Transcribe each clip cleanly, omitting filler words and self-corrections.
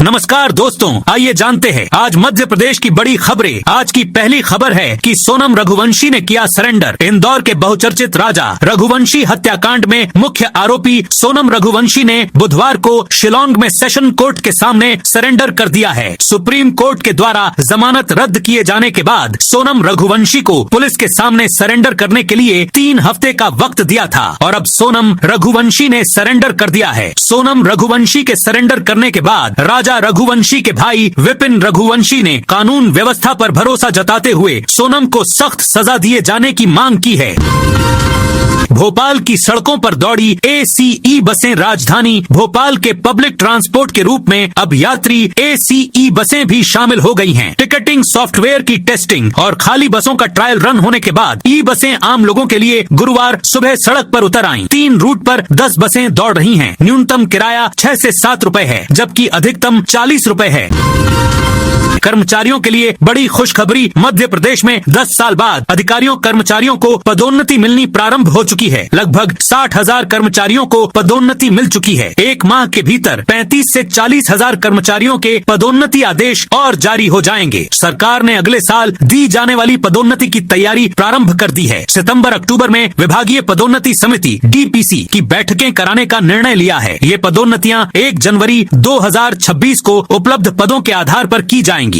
नमस्कार दोस्तों, आइए जानते हैं आज मध्य प्रदेश की बड़ी खबरें। आज की पहली खबर है कि सोनम रघुवंशी ने किया सरेंडर। इंदौर के बहुचर्चित राजा रघुवंशी हत्याकांड में मुख्य आरोपी सोनम रघुवंशी ने बुधवार को शिलांग में सेशन कोर्ट के सामने सरेंडर कर दिया है। सुप्रीम कोर्ट के द्वारा जमानत रद्द किए जाने के बाद सोनम रघुवंशी को पुलिस के सामने सरेंडर करने के लिए 3 हफ्ते का वक्त दिया था और अब सोनम रघुवंशी ने सरेंडर कर दिया है। सोनम रघुवंशी के सरेंडर करने के बाद राजा रघुवंशी के भाई विपिन रघुवंशी ने कानून व्यवस्था पर भरोसा जताते हुए सोनम को सख्त सजा दिए जाने की मांग की है। भोपाल की सड़कों पर दौड़ी ACE बसें राजधानी भोपाल के पब्लिक ट्रांसपोर्ट के रूप में अब यात्री ACE बसें भी शामिल हो गई हैं। टिकटिंग सॉफ्टवेयर की टेस्टिंग और खाली बसों का ट्रायल रन होने के बाद ई बसें आम लोगों के लिए गुरुवार सुबह सड़क पर उतर आईं। 3 रूट पर 10 बसें दौड़ रही हैं। न्यूनतम किराया 6 से 7 रुपए है, जबकि अधिकतम 40 रुपए है। कर्मचारियों के लिए बड़ी खुशखबरी। मध्य प्रदेश में 10 साल बाद अधिकारियों कर्मचारियों को पदोन्नति मिलनी प्रारंभ हो चुकी है। लगभग 60,000 कर्मचारियों को पदोन्नति मिल चुकी है। 1 माह के भीतर 35 से 40,000 कर्मचारियों के पदोन्नति आदेश और जारी हो जाएंगे। सरकार ने अगले साल दी जाने वाली पदोन्नति की तैयारी प्रारंभ कर दी है। सितंबर-अक्टूबर में विभागीय पदोन्नति समिति DPC की बैठकें कराने का निर्णय लिया है। ये पदोन्नतियां 1 जनवरी 2026 को उपलब्ध पदों के आधार पर की जाएंगी।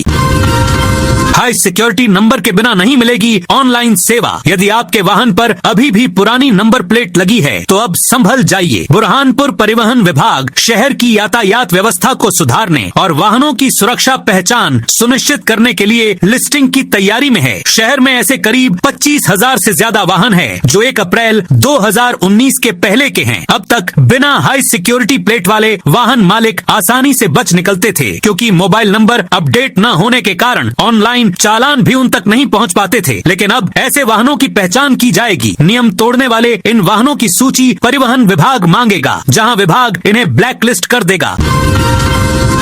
हाई सिक्योरिटी नंबर के बिना नहीं मिलेगी ऑनलाइन सेवा। यदि आपके वाहन पर अभी भी पुरानी नंबर प्लेट लगी है तो अब संभल जाइए। बुरहानपुर परिवहन विभाग शहर की यातायात व्यवस्था को सुधारने और वाहनों की सुरक्षा पहचान सुनिश्चित करने के लिए लिस्टिंग की तैयारी में है। शहर में ऐसे करीब 25,000 से ज्यादा वाहन है जो 1 अप्रैल 2019 के पहले के हैं। अब तक बिना हाई सिक्योरिटी प्लेट वाले वाहन मालिक आसानी से बच निकलते थे, क्योंकि मोबाइल नंबर अपडेट न होने के कारण ऑनलाइन चालान भी उन तक नहीं पहुंच पाते थे। लेकिन अब ऐसे वाहनों की पहचान की जाएगी। नियम तोड़ने वाले इन वाहनों की सूची परिवहन विभाग मांगेगा, जहां विभाग इन्हें ब्लैक लिस्ट कर देगा।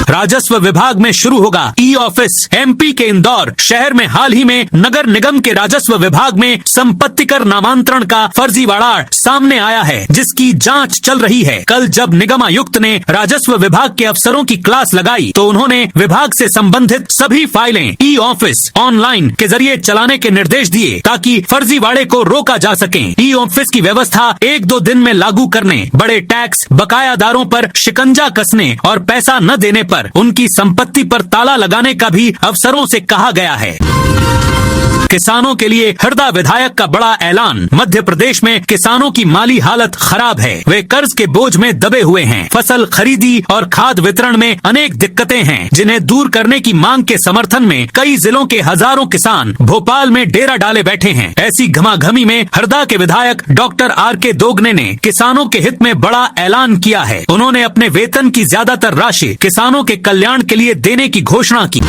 राजस्व विभाग में शुरू होगा ई-ऑफिस। MP के इंदौर शहर में हाल ही में नगर निगम के राजस्व विभाग में संपत्ति कर नामांतरण का फर्जीवाड़ा सामने आया है, जिसकी जांच चल रही है। कल जब निगमायुक्त ने राजस्व विभाग के अफसरों की क्लास लगाई तो उन्होंने विभाग से संबंधित सभी फाइलें ई-ऑफिस ऑनलाइन के जरिए चलाने के निर्देश दिए, ताकि फर्जीवाड़े को रोका जा सके। ई-ऑफिस की व्यवस्था 1-2 दिन में लागू करने, बड़े टैक्स बकायादारों पर शिकंजा कसने और पैसा न देने पर उनकी संपत्ति पर ताला लगाने का भी अफसरों से कहा गया है। किसानों के लिए हरदा विधायक का बड़ा ऐलान। मध्य प्रदेश में किसानों की माली हालत खराब है। वे कर्ज के बोझ में दबे हुए हैं। फसल खरीदी और खाद वितरण में अनेक दिक्कतें हैं, जिन्हें दूर करने की मांग के समर्थन में कई जिलों के हजारों किसान भोपाल में डेरा डाले बैठे हैं। ऐसी घमाघमी में हरदा के विधायक डॉक्टर RK दोगने ने किसानों के हित में बड़ा ऐलान किया है। उन्होंने अपने वेतन की ज्यादातर राशि किसानों के कल्याण के लिए देने की घोषणा की।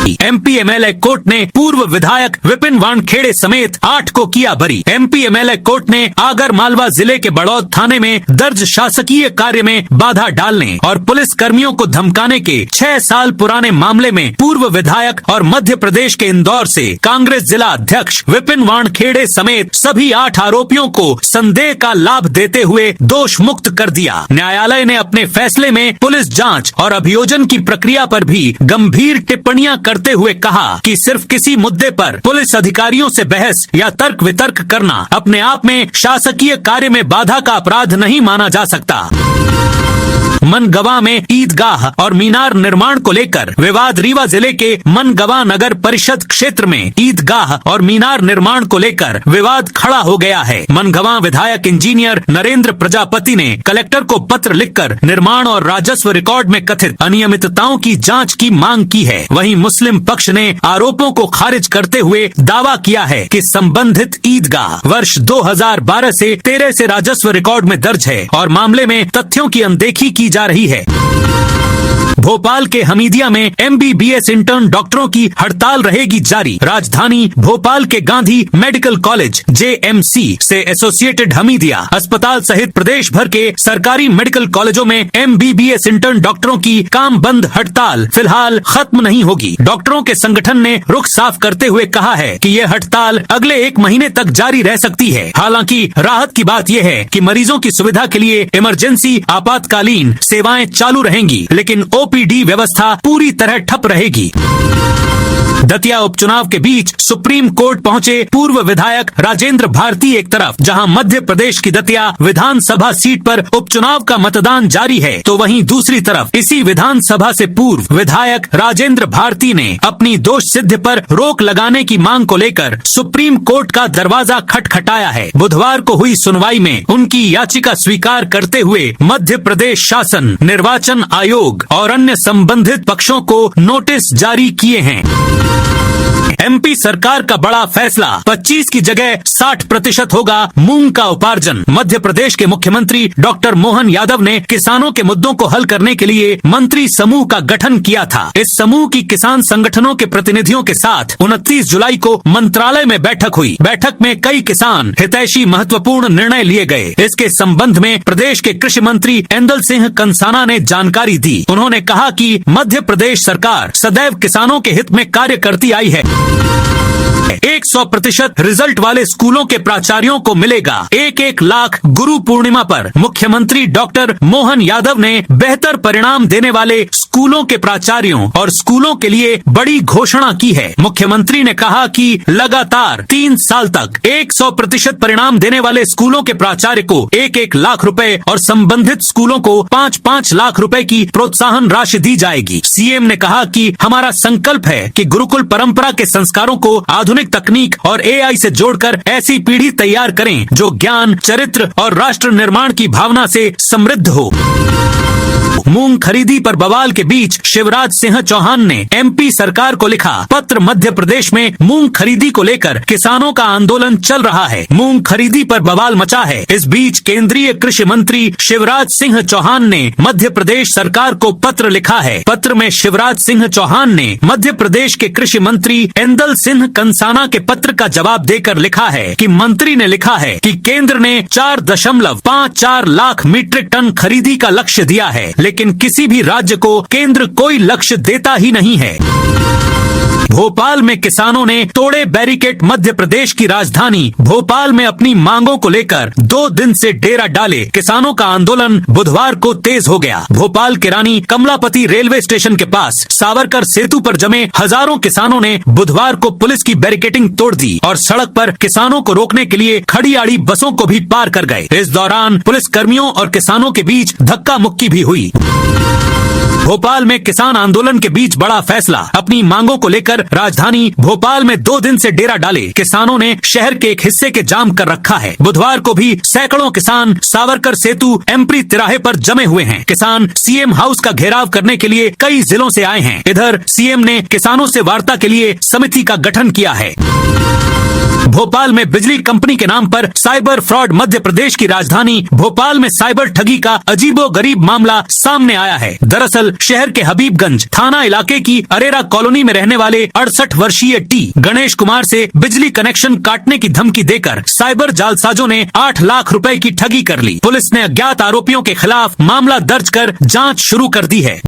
MP MLA कोर्ट ने पूर्व विधायक विपिन वानखेड़े समेत 8 को किया बरी। MP MLA कोर्ट ने आगर मालवा जिले के बड़ौद थाने में दर्ज शासकीय कार्य में बाधा डालने और पुलिस कर्मियों को धमकाने के 6 साल पुराने मामले में पूर्व विधायक और मध्य प्रदेश के इंदौर से कांग्रेस जिला अध्यक्ष विपिन वानखेड़े समेत सभी 8 आरोपियों को संदेह का लाभ देते हुए दोष मुक्त कर दिया। न्यायालय ने अपने फैसले में पुलिस जाँच और अभियोजन की प्रक्रिया पर भी गंभीर टिप्पणियां करते हुए कहा कि सिर्फ किसी मुद्दे पर पुलिस अधिकारियों से बहस या तर्क वितर्क करना अपने आप में शासकीय कार्य में बाधा का अपराध नहीं माना जा सकता। मनगवा में ईदगाह और मीनार निर्माण को लेकर विवाद। रीवा जिले के मनगवा नगर परिषद क्षेत्र में ईदगाह और मीनार निर्माण को लेकर विवाद खड़ा हो गया है। मनगवा विधायक इंजीनियर नरेंद्र प्रजापति ने कलेक्टर को पत्र लिखकर निर्माण और राजस्व रिकॉर्ड में कथित अनियमितताओं की जांच की मांग की है। वहीं मुस्लिम पक्ष ने आरोपों को खारिज करते हुए दावा किया है कि संबंधित ईदगाह वर्ष 2012 से 13 से राजस्व रिकॉर्ड में दर्ज है और मामले में तथ्यों की अनदेखी की जा रही है। भोपाल के हमीदिया में MBBS इंटर्न डॉक्टरों की हड़ताल रहेगी जारी। राजधानी भोपाल के गांधी मेडिकल कॉलेज JMC से एसोसिएटेड हमीदिया अस्पताल सहित प्रदेश भर के सरकारी मेडिकल कॉलेजों में MBBS इंटर्न डॉक्टरों की काम बंद हड़ताल फिलहाल खत्म नहीं होगी। डॉक्टरों के संगठन ने रुख साफ करते हुए कहा है कि ये हड़ताल अगले 1 महीने तक जारी रह सकती है। हालांकि राहत की बात यह है कि मरीजों की सुविधा के लिए इमरजेंसी आपातकालीन सेवाएं चालू रहेंगी, लेकिन ओपीडी व्यवस्था पूरी तरह ठप रहेगी। दतिया उपचुनाव के बीच सुप्रीम कोर्ट पहुंचे पूर्व विधायक राजेंद्र भारती एक तरफ जहां मध्य प्रदेश की दतिया विधानसभा सीट पर उपचुनाव का मतदान जारी है, तो वहीं दूसरी तरफ इसी विधानसभा से पूर्व विधायक राजेंद्र भारती ने अपनी दोष सिद्ध पर रोक लगाने की मांग को लेकर सुप्रीम कोर्ट का दरवाजा खटखटाया है। बुधवार को हुई सुनवाई में उनकी याचिका स्वीकार करते हुए मध्य प्रदेश शासन, निर्वाचन आयोग और अन्य संबंधित पक्षों को नोटिस जारी किए हैं। एमपी सरकार का बड़ा फैसला, 25 की जगह 60% होगा मूंग का उपार्जन। मध्य प्रदेश के मुख्यमंत्री डॉक्टर मोहन यादव ने किसानों के मुद्दों को हल करने के लिए मंत्री समूह का गठन किया था। इस समूह की किसान संगठनों के प्रतिनिधियों के साथ 29 जुलाई को मंत्रालय में बैठक हुई। बैठक में कई किसान हितैषी महत्वपूर्ण निर्णय लिए गए। इसके संबंध में प्रदेश के कृषि मंत्री एंदल सिंह कंसाना ने जानकारी दी। उन्होंने कहा कि मध्य प्रदेश सरकार सदैव किसानों के हित में कार्य करती आई है। 100% रिजल्ट वाले स्कूलों के प्राचार्यों को मिलेगा 1-1 लाख। गुरु पूर्णिमा पर मुख्यमंत्री डॉक्टर मोहन यादव ने बेहतर परिणाम देने वाले स्कूलों के प्राचार्यों और स्कूलों के लिए बड़ी घोषणा की है। मुख्यमंत्री ने कहा कि लगातार 3 साल तक 100% परिणाम देने वाले स्कूलों के प्राचार्य को 1-1 लाख रुपए और संबंधित स्कूलों को 5-5 लाख रुपए की प्रोत्साहन राशि दी जाएगी। सीएम ने कहा कि हमारा संकल्प है कि गुरुकुल परंपरा के संस्कारों को आधुनिक तकनीक और एआई से जोड़कर ऐसी पीढ़ी तैयार करें जो ज्ञान, चरित्र और राष्ट्र निर्माण की भावना से समृद्ध हो। मूंग खरीदी पर बवाल के बीच शिवराज सिंह चौहान ने एमपी सरकार को लिखा पत्र। मध्य प्रदेश में मूंग खरीदी को लेकर किसानों का आंदोलन चल रहा है। मूंग खरीदी पर बवाल मचा है। इस बीच केंद्रीय कृषि मंत्री शिवराज सिंह चौहान ने मध्य प्रदेश सरकार को पत्र लिखा है। पत्र में शिवराज सिंह चौहान ने मध्य प्रदेश के कृषि मंत्री एंदल सिंह कंसाना के पत्र का जवाब देकर लिखा है कि मंत्री ने लिखा है कि केंद्र ने 4.54 लाख मीट्रिक टन खरीदी का लक्ष्य दिया है, लेकिन किसी भी राज्य को केंद्र कोई लक्ष्य देता ही नहीं है। भोपाल में किसानों ने तोड़े बैरिकेड। मध्य प्रदेश की राजधानी भोपाल में अपनी मांगों को लेकर 2 दिन से डेरा डाले किसानों का आंदोलन बुधवार को तेज हो गया। भोपाल के रानी कमलापति रेलवे स्टेशन के पास सावरकर सेतु पर जमे हजारों किसानों ने बुधवार को पुलिस की बैरिकेडिंग तोड़ दी और सड़क पर किसानों को रोकने के लिए खड़ी आड़ी बसों को भी पार कर गए। इस दौरान पुलिस कर्मियों और किसानों के बीच धक्का मुक्की भी हुई। भोपाल में किसान आंदोलन के बीच बड़ा फैसला। अपनी मांगों को लेकर राजधानी भोपाल में 2 दिन से डेरा डाले किसानों ने शहर के एक हिस्से के जाम कर रखा है। बुधवार को भी सैकड़ों किसान सावरकर सेतु एमपी तिराहे पर जमे हुए हैं। किसान सीएम हाउस का घेराव करने के लिए कई जिलों से आए हैं। इधर सीएम ने किसानों से वार्ता के लिए समिति का गठन किया है। भोपाल में बिजली कंपनी के नाम पर साइबर फ्रॉड। मध्य प्रदेश की राजधानी भोपाल में साइबर ठगी का अजीबोगरीब मामला सामने आया है। दरअसल शहर के हबीबगंज थाना इलाके की अरेरा कॉलोनी में रहने वाले 68 वर्षीय टी गणेश कुमार से बिजली कनेक्शन काटने की धमकी देकर साइबर जालसाजों ने 8 लाख रुपए की ठगी कर ली। पुलिस ने अज्ञात आरोपियों के खिलाफ मामला दर्ज कर जाँच शुरू कर दी है।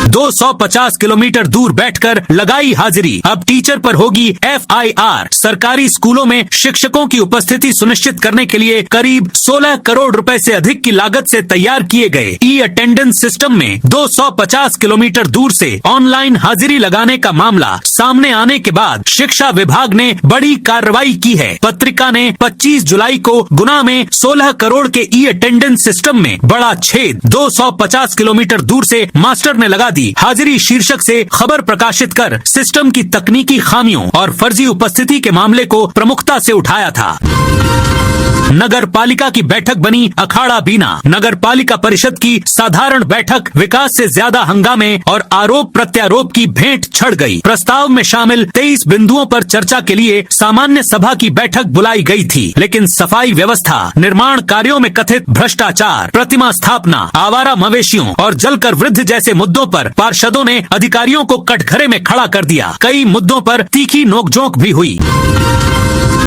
250 किलोमीटर दूर बैठकर लगाई हाजिरी। अब टीचर पर होगी FIR। सरकारी स्कूलों में शिक्षकों की उपस्थिति सुनिश्चित करने के लिए करीब 16 करोड़ रुपए से अधिक की लागत से तैयार किए गए ई-अटेंडेंस सिस्टम में 250 किलोमीटर दूर से ऑनलाइन हाजिरी लगाने का मामला सामने आने के बाद शिक्षा विभाग ने बड़ी कार्रवाई की है। पत्रिका ने 25 जुलाई को गुना में 16 करोड़ के ई-अटेंडेंस सिस्टम में बड़ा छेद। 250 किलोमीटर दूर से मास्टर ने लगा दी हाजिरी शीर्षक से खबर प्रकाशित कर सिस्टम की तकनीकी खामियों और फर्जी उपस्थिति के मामले को प्रमुखता से उठाया था। नगर पालिका की बैठक बनी अखाड़ा बीना। नगर पालिका परिषद की साधारण बैठक विकास से ज्यादा हंगामे और आरोप प्रत्यारोप की भेंट छड़ गई। प्रस्ताव में शामिल 23 बिंदुओं पर चर्चा के लिए सामान्य सभा की बैठक बुलाई गई थी, लेकिन सफाई व्यवस्था, निर्माण कार्यों में कथित भ्रष्टाचार, प्रतिमा स्थापना, आवारा मवेशियों और जलकर वृद्ध जैसे मुद्दों पर पार्षदों ने अधिकारियों को कटघरे में खड़ा कर दिया। कई मुद्दों पर तीखी नोकझोंक भी हुई।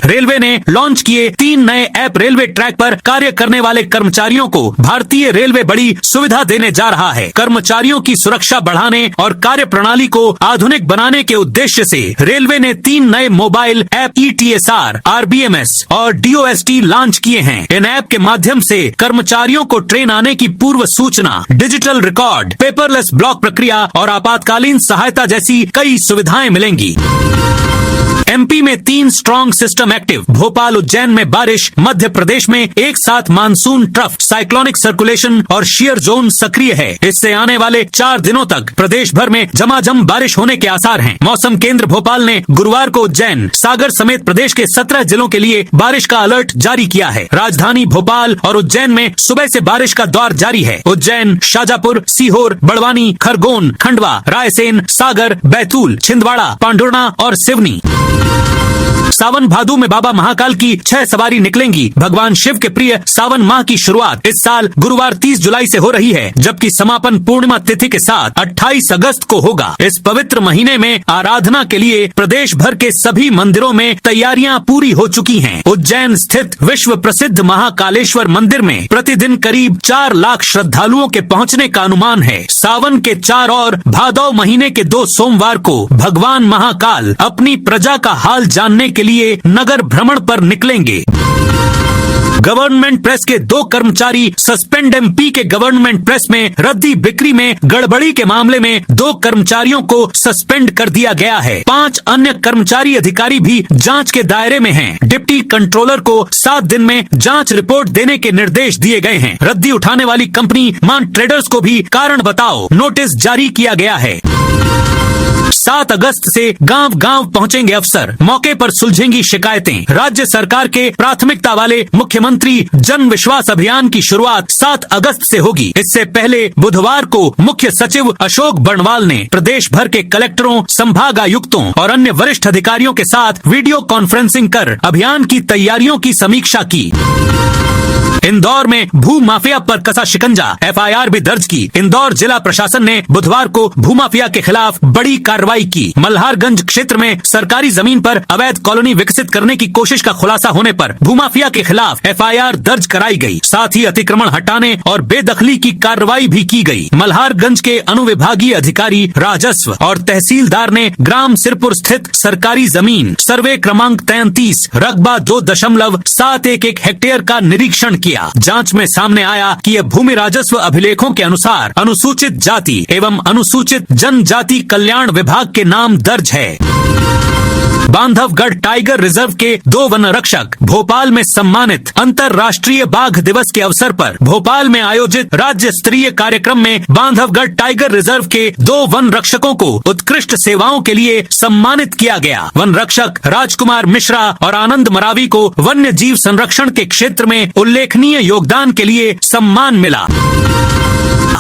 रेलवे ने लॉन्च किए 3 नए ऐप। रेलवे ट्रैक पर कार्य करने वाले कर्मचारियों को भारतीय रेलवे बड़ी सुविधा देने जा रहा है। कर्मचारियों की सुरक्षा बढ़ाने और कार्य प्रणाली को आधुनिक बनाने के उद्देश्य से रेलवे ने 3 नए मोबाइल ऐप ETSR, RBMS और DOST लॉन्च किए हैं। इन ऐप के माध्यम से कर्मचारियों को ट्रेन आने की पूर्व सूचना, डिजिटल रिकॉर्ड, पेपरलेस ब्लॉक प्रक्रिया और आपातकालीन सहायता जैसी कई सुविधाएं मिलेंगी। MP में 3 strong system active. Bhopal Ujjain में बारिश, मध्य प्रदेश में एक साथ मानसून ट्रफ, साइक्लोनिक सर्कुलेशन और शियर जोन सक्रिय है। इससे आने वाले 4 दिनों तक प्रदेश भर में झमाझम बारिश होने के आसार हैं। मौसम केंद्र भोपाल ने गुरुवार को उज्जैन, सागर समेत प्रदेश के 17 जिलों के लिए बारिश का अलर्ट जारी किया है। राजधानी भोपाल और उज्जैन में सुबह से बारिश का दौर जारी है। उज्जैन, शाजापुर, सीहोर, बड़वानी, खरगोन, खंडवा, रायसेन, सागर, बैतूल, छिंदवाड़ा, पांडुर्णा और सिवनी। सावन भादु में बाबा महाकाल की 6 सवारी निकलेंगी। भगवान शिव के प्रिय सावन माह की शुरुआत इस साल गुरुवार 30 जुलाई से हो रही है, जबकि समापन पूर्णिमा तिथि के साथ 28 अगस्त को होगा। इस पवित्र महीने में आराधना के लिए प्रदेश भर के सभी मंदिरों में तैयारियां पूरी हो चुकी हैं। उज्जैन स्थित विश्व प्रसिद्ध महाकालेश्वर मंदिर में प्रतिदिन करीब 4 लाख श्रद्धालुओं के पहुंचने का अनुमान है। सावन के 4 और भादौ महीने के 2 सोमवार को भगवान महाकाल अपनी प्रजा का हाल जानने के लिए नगर भ्रमण पर निकलेंगे। गवर्नमेंट प्रेस के 2 कर्मचारी सस्पेंड। MP के गवर्नमेंट प्रेस में रद्दी बिक्री में गड़बड़ी के मामले में 2 कर्मचारियों को सस्पेंड कर दिया गया है। 5 अन्य कर्मचारी अधिकारी भी जांच के दायरे में हैं। डिप्टी कंट्रोलर को 7 दिन में जांच रिपोर्ट देने के निर्देश दिए गए हैं। रद्दी उठाने वाली कंपनी मान ट्रेडर्स को भी कारण बताओ नोटिस जारी किया गया है। 7 अगस्त से गांव-गांव पहुंचेंगे अफसर, मौके पर सुलझेंगी शिकायतें। राज्य सरकार के प्राथमिकता वाले मुख्यमंत्री जन विश्वास अभियान की शुरुआत 7 अगस्त से होगी। इससे पहले बुधवार को मुख्य सचिव अशोक बर्णवाल ने प्रदेश भर के कलेक्टरों, संभागायुक्तों और अन्य वरिष्ठ अधिकारियों के साथ वीडियो कॉन्फ्रेंसिंग कर अभियान की तैयारियों की समीक्षा की। इंदौर में भू माफिया पर कसा शिकंजा, FIR भी दर्ज की। इंदौर जिला प्रशासन ने बुधवार को भूमाफिया के खिलाफ बड़ी कार्रवाई की। मल्हारगंज क्षेत्र में सरकारी जमीन पर अवैध कॉलोनी विकसित करने की कोशिश का खुलासा होने पर भूमाफिया के खिलाफ FIR दर्ज कराई गई। साथ ही अतिक्रमण हटाने और बेदखली की कार्रवाई भी की गई। मल्हारगंज के अनुविभागीय अधिकारी, राजस्व और तहसीलदार ने ग्राम सिरपुर स्थित सरकारी जमीन सर्वे क्रमांक 33 रकबा 2.711 हेक्टेयर का निरीक्षण किया। जांच में सामने आया कि यह भूमि राजस्व अभिलेखों के अनुसार अनुसूचित जाति एवं अनुसूचित जनजाति कल्याण विभाग के नाम दर्ज है। बांधवगढ़ टाइगर रिजर्व के 2 वन रक्षक भोपाल में सम्मानित। अंतर्राष्ट्रीय बाघ दिवस के अवसर पर भोपाल में आयोजित राज्य स्तरीय कार्यक्रम में बांधवगढ़ टाइगर रिजर्व के 2 वन रक्षकों को उत्कृष्ट सेवाओं के लिए सम्मानित किया गया। वन रक्षक राजकुमार मिश्रा और आनंद मरावी को वन्य जीव संरक्षण के क्षेत्र में उल्लेखनीय योगदान के लिए सम्मान मिला।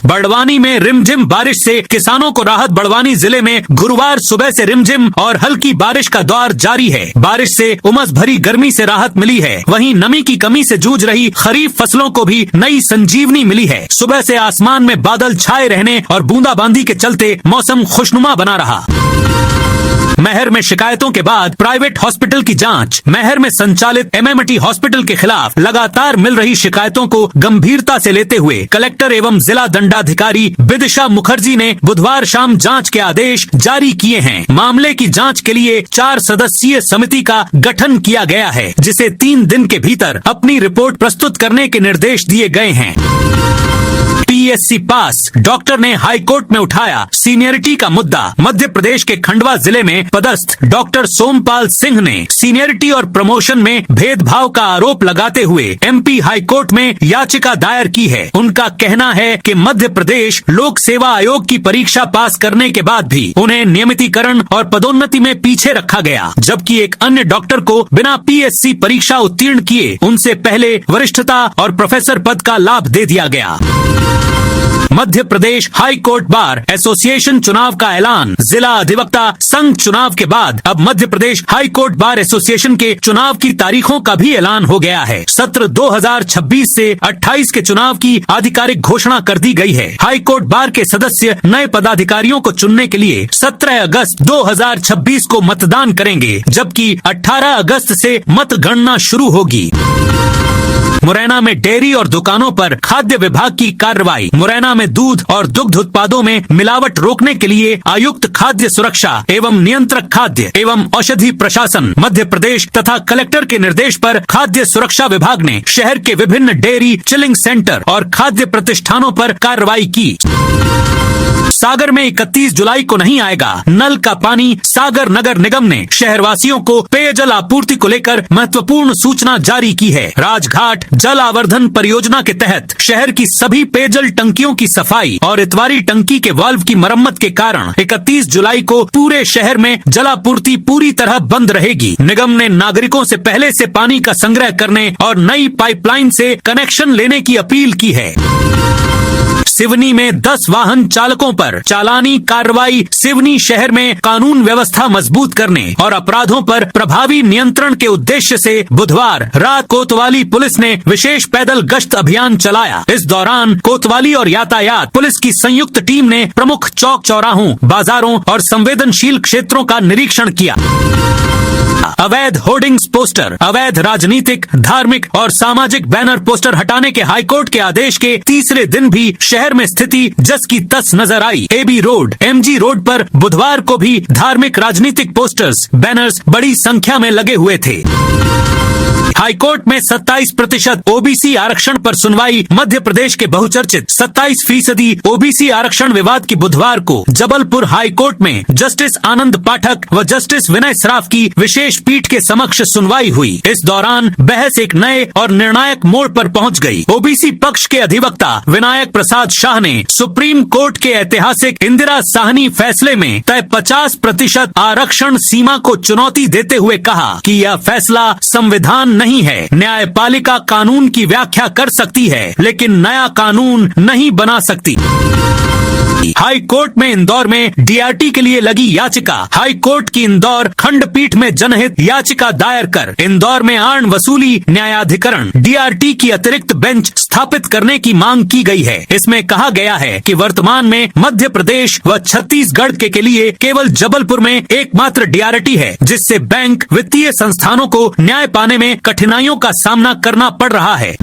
बड़वानी में रिमझिम बारिश से किसानों को राहत। बड़वानी जिले में गुरुवार सुबह से रिमझिम और हल्की बारिश का दौर जारी है। बारिश से उमस भरी गर्मी से राहत मिली है। वहीं नमी की कमी से जूझ रही खरीफ फसलों को भी नई संजीवनी मिली है। सुबह से आसमान में बादल छाए रहने और बूंदाबांदी के चलते मौसम खुशनुमा बना रहा। महर में शिकायतों के बाद प्राइवेट हॉस्पिटल की जांच। महर में संचालित MMT हॉस्पिटल के खिलाफ लगातार मिल रही शिकायतों को गंभीरता से लेते हुए कलेक्टर एवं जिला दंडाधिकारी विदिशा मुखर्जी ने बुधवार शाम जांच के आदेश जारी किए हैं। मामले की जांच के लिए 4 सदस्यीय समिति का गठन किया गया है, जिसे 3 दिन के भीतर अपनी रिपोर्ट प्रस्तुत करने के निर्देश दिए गए हैं। PSC पास। डॉक्टर ने हाई कोर्ट में उठाया सीनियरिटी का मुद्दा। मध्य प्रदेश के खंडवा जिले में पदस्थ डॉक्टर सोमपाल सिंह ने सीनियरिटी और प्रमोशन में भेदभाव का आरोप लगाते हुए MP हाई कोर्ट में याचिका दायर की है। उनका कहना है कि मध्य प्रदेश लोक सेवा आयोग की परीक्षा पास करने के बाद भी उन्हें नियमितीकरण और पदोन्नति में पीछे रखा गया, जबकि एक अन्य डॉक्टर को बिना PSC परीक्षा उत्तीर्ण किए उनसे पहले वरिष्ठता और प्रोफेसर पद का लाभ दे दिया गया। Madhya Pradesh high court bar association चुनाव का ऐलान। जिला अधिवक्ता संघ चुनाव चुनाव के बाद अब Madhya Pradesh high court bar association के चुनाव की तारीखों का भी ऐलान हो गया है। सत्र 2026 से 28 के चुनाव की आधिकारिक घोषणा कर दी गई है। हाई कोर्ट बार के सदस्य नए पदाधिकारियों को चुनने के लिए 17 अगस्त 2026 को मतदान करेंगे, जबकि 18 अगस्त से मतगणना शुरू होगी। मुरैना में डेयरी और दुकानों पर खाद्य विभाग की कार्रवाई। मुरैना में दूध और दुग्ध उत्पादों में मिलावट रोकने के लिए आयुक्त खाद्य सुरक्षा एवं नियंत्रक खाद्य एवं औषधि प्रशासन मध्य प्रदेश तथा कलेक्टर के निर्देश पर खाद्य सुरक्षा विभाग ने शहर के विभिन्न डेयरी, चिलिंग सेंटर और खाद्य प्रतिष्ठानों पर कार्रवाई की। सागर में 31 जुलाई को नहीं आएगा नल का पानी। सागर नगर निगम ने शहरवासियों को पेयजल आपूर्ति को लेकर महत्वपूर्ण सूचना जारी की है। राजघाट जल आवर्धन परियोजना के तहत शहर की सभी पेयजल टंकियों की सफाई और इतवारी टंकी के वाल्व की मरम्मत के कारण 31 जुलाई को पूरे शहर में जलापूर्ति पूरी तरह बंद रहेगी। निगम ने नागरिकों से पहले से पानी का संग्रह करने और नई पाइपलाइन से कनेक्शन लेने की अपील की है। सिवनी में 10 वाहन चालकों पर चालानी कार्रवाई। सिवनी शहर में कानून व्यवस्था मजबूत करने और अपराधों पर प्रभावी नियंत्रण के उद्देश्य से बुधवार रात कोतवाली पुलिस ने विशेष पैदल गश्त अभियान चलाया। इस दौरान कोतवाली और यातायात पुलिस की संयुक्त टीम ने प्रमुख चौक चौराहों, बाजारों और संवेदनशील क्षेत्रों का निरीक्षण किया। अवैध होर्डिंग्स पोस्टर, अवैध राजनीतिक, धार्मिक और सामाजिक बैनर पोस्टर हटाने के हाईकोर्ट के आदेश के तीसरे दिन भी शहर में स्थिति जस की तस नजर आई। एबी रोड, एमजी रोड पर बुधवार को भी धार्मिक राजनीतिक पोस्टर्स, बैनर्स बड़ी संख्या में लगे हुए थे। हाईकोर्ट में 27% ओबीसी आरक्षण पर सुनवाई। मध्य प्रदेश के बहुचर्चित 27% ओबीसी आरक्षण विवाद की बुधवार को जबलपुर हाईकोर्ट में जस्टिस आनंद पाठक व जस्टिस विनय सराफ की विशेष पीठ के समक्ष सुनवाई हुई। इस दौरान बहस एक नए और निर्णायक मोड़ पर पहुंच गई। ओबीसी पक्ष के अधिवक्ता विनायक प्रसाद शाह ने सुप्रीम कोर्ट के ऐतिहासिक इंदिरा साहनी फैसले में तय 50% आरक्षण सीमा को चुनौती देते हुए कहा कि यह फैसला संविधान नहीं है। न्यायपालिका कानून की व्याख्या कर सकती है, लेकिन नया कानून नहीं बना सकती। हाई कोर्ट में इंदौर में डीआरटी के लिए लगी याचिका। हाई कोर्ट की इंदौर खंडपीठ में जनहित याचिका दायर कर इंदौर में आर्ण वसूली न्यायाधिकरण डीआरटी की अतिरिक्त बेंच स्थापित करने की मांग की गई है। इसमें कहा गया है कि वर्तमान में मध्य प्रदेश व छत्तीसगढ़ के लिए केवल जबलपुर में एकमात्र डीआरटी है, जिससे बैंक, वित्तीय संस्थानों को न्याय पाने में कठिनाइयों का सामना करना पड़ रहा है।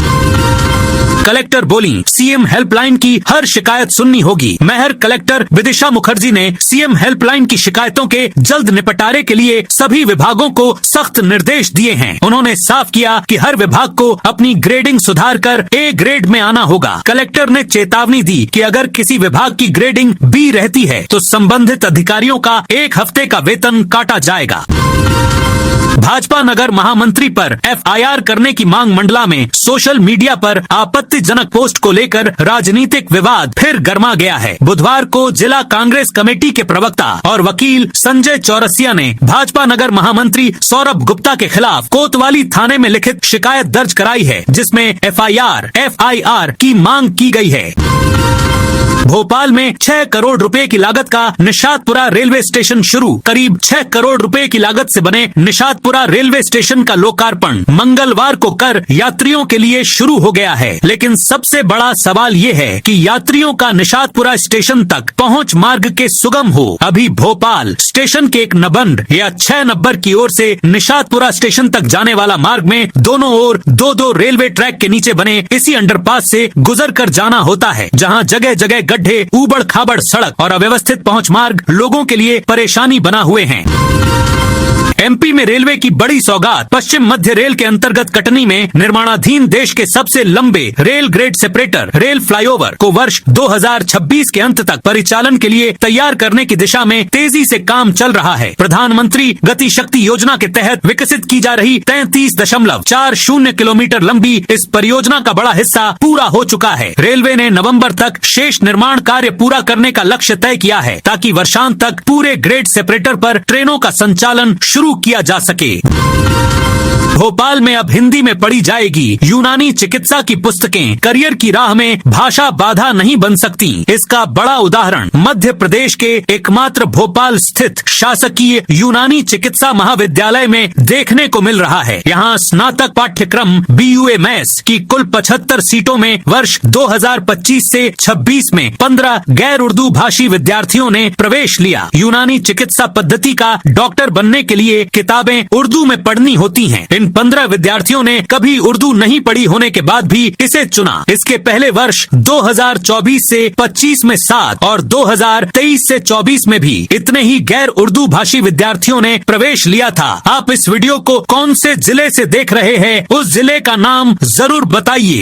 कलेक्टर बोली, सीएम हेल्पलाइन की हर शिकायत सुननी होगी। मेहर कलेक्टर विदिशा मुखर्जी ने सीएम हेल्पलाइन की शिकायतों के जल्द निपटारे के लिए सभी विभागों को सख्त निर्देश दिए हैं। उन्होंने साफ किया कि हर विभाग को अपनी ग्रेडिंग सुधार कर ए ग्रेड में आना होगा। कलेक्टर ने चेतावनी दी कि अगर किसी विभाग की ग्रेडिंग बी रहती है तो संबंधित अधिकारियों का 1 हफ्ते का वेतन काटा जाएगा। भाजपा नगर महामंत्री पर एफआईआर करने की मांग मंडला में सोशल मीडिया पर आपत्तिजनक पोस्ट को लेकर राजनीतिक विवाद फिर गर्मा गया है। बुधवार को जिला कांग्रेस कमेटी के प्रवक्ता और वकील संजय चौरसिया ने भाजपा नगर महामंत्री सौरभ गुप्ता के खिलाफ कोतवाली थाने में लिखित शिकायत दर्ज कराई है, जिसमें एफआईआर की मांग की गई है। भोपाल में 6 करोड़ रुपए की लागत का निशातपुरा रेलवे स्टेशन शुरू। करीब 6 करोड़ रुपए की लागत से बने निशातपुरा रेलवे स्टेशन का लोकार्पण मंगलवार को कर यात्रियों के लिए शुरू हो गया है। लेकिन सबसे बड़ा सवाल ये है कि यात्रियों का निशातपुरा स्टेशन तक पहुंच मार्ग के सुगम हो। अभी भोपाल स्टेशन के एक नबंड या 6 नंबर की ओर से निशातपुरा स्टेशन तक जाने वाला मार्ग में दोनों ओर 2-2 रेलवे ट्रैक के नीचे बने इसी अंडरपास से गुजर कर जाना होता है, जहां जगह जगह गड्ढे, ऊबड़ खाबड़ सड़क और अव्यवस्थित पहुंच मार्ग लोगों के लिए परेशानी बना हुए हैं। एमपी में रेलवे की बड़ी सौगात। पश्चिम मध्य रेल के अंतर्गत कटनी में निर्माणाधीन देश के सबसे लंबे rail grade separator rail flyover को वर्ष 2026 के अंत तक परिचालन के लिए तैयार करने की दिशा में तेजी से काम चल रहा है। प्रधानमंत्री गति शक्ति योजना के तहत विकसित की जा रही 33.40 किलोमीटर लंबी इस परियोजना का बड़ा हिस्सा पूरा हो चुका है। रेलवे ने नवम्बर तक शेष निर्माण कार्य पूरा करने का लक्ष्य तय किया है, ताकि वर्षांत तक पूरे ग्रेड सेपरेटर पर ट्रेनों का संचालन शुरू लागू किया जा सके। भोपाल में अब हिंदी में पढ़ी जाएगी यूनानी चिकित्सा की पुस्तकें। करियर की राह में भाषा बाधा नहीं बन सकती। इसका बड़ा उदाहरण मध्य प्रदेश के एकमात्र भोपाल स्थित शासकीय यूनानी चिकित्सा महाविद्यालय में देखने को मिल रहा है। यहाँ स्नातक पाठ्यक्रम BUA-MS की कुल 75 सीटों में वर्ष 2025 से 26 में 15 गैर उर्दू भाषी विद्यार्थियों ने प्रवेश लिया। यूनानी चिकित्सा पद्धति का डॉक्टर बनने के लिए किताबें उर्दू में पढ़नी होती हैं। इन 15 विद्यार्थियों ने कभी उर्दू नहीं पढ़ी होने के बाद भी इसे चुना। इसके पहले वर्ष 2024 से 25 में 7 और 2023 से 24 में भी इतने ही गैर उर्दू भाषी विद्यार्थियों ने प्रवेश लिया था। आप इस वीडियो को कौन से जिले से देख रहे हैं, उस जिले का नाम जरूर बताइए।